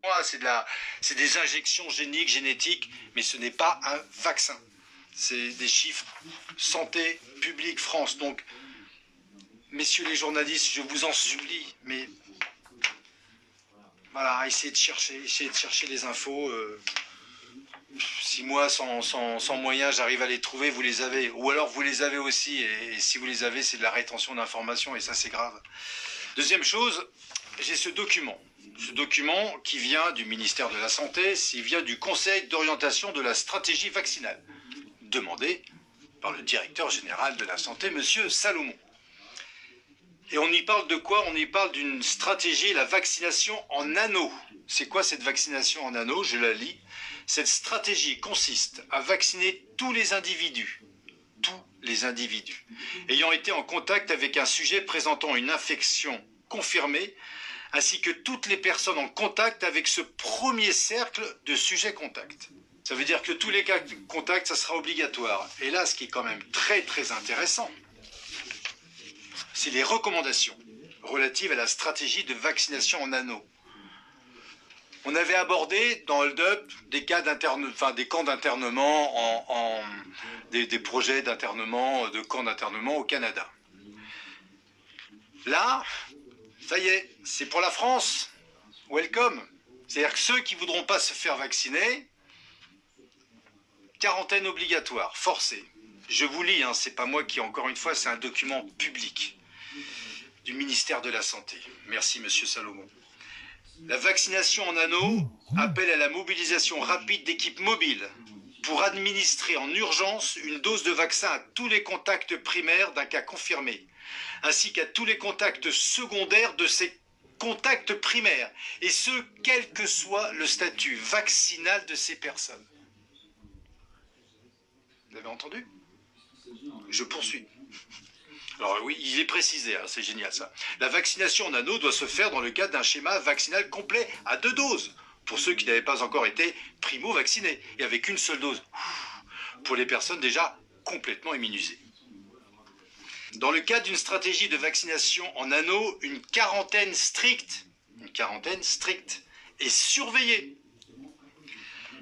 Moi, c'est des injections génétiques, mais ce n'est pas un vaccin. C'est des chiffres Santé publique France. Donc, messieurs les journalistes, je vous en supplie, mais voilà, essayez de chercher les infos. Si moi, sans moyens, j'arrive à les trouver, vous les avez. Ou alors vous les avez aussi, et si vous les avez, c'est de la rétention d'informations, et ça, c'est grave. Deuxième chose, j'ai ce document. Ce document qui vient du ministère de la Santé, il vient du Conseil d'orientation de la stratégie vaccinale, demandé par le directeur général de la Santé, monsieur Salomon. Et on y parle de quoi? On y parle d'une stratégie, la vaccination en anneaux. C'est quoi cette vaccination en anneaux? Je la lis. Cette stratégie consiste à vacciner tous les individus ayant été en contact avec un sujet présentant une infection confirmée, ainsi que toutes les personnes en contact avec ce premier cercle de sujets contacts. Ça veut dire que tous les cas de contact, ça sera obligatoire. Et là, ce qui est quand même très très intéressant, c'est les recommandations relatives à la stratégie de vaccination en anneaux. On avait abordé dans Hold Up des cas des camps d'internement, des projets d'internement, de camps d'internement au Canada. Là, ça y est, c'est pour la France. Welcome. C'est-à-dire que ceux qui ne voudront pas se faire vacciner, quarantaine obligatoire, forcée. Je vous lis, hein, c'est pas moi qui, encore une fois, c'est un document public du ministère de la Santé. Merci, monsieur Salomon. La vaccination en anneaux appelle à la mobilisation rapide d'équipes mobiles pour administrer en urgence une dose de vaccin à tous les contacts primaires d'un cas confirmé, ainsi qu'à tous les contacts secondaires de ces contacts primaires, et ce, quel que soit le statut vaccinal de ces personnes. Vous avez entendu? Je poursuis. Alors oui, il est précisé, hein, c'est génial ça. La vaccination en anneaux doit se faire dans le cadre d'un schéma vaccinal complet à 2 doses, pour ceux qui n'avaient pas encore été primo-vaccinés, et avec une seule dose, pour les personnes déjà complètement immunisées. Dans le cadre d'une stratégie de vaccination en anneaux, une quarantaine stricte et surveillée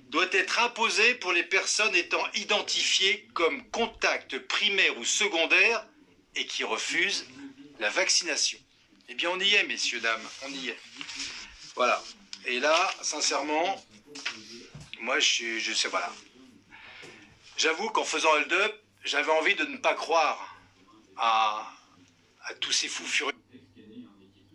doit être imposée pour les personnes étant identifiées comme contacts primaires ou secondaires et qui refusent la vaccination. Eh bien, on y est, messieurs, dames, on y est. Voilà. Et là, sincèrement, moi, je sais, voilà. J'avoue qu'en faisant Hold Up, j'avais envie de ne pas croire à tous ces fous furieux.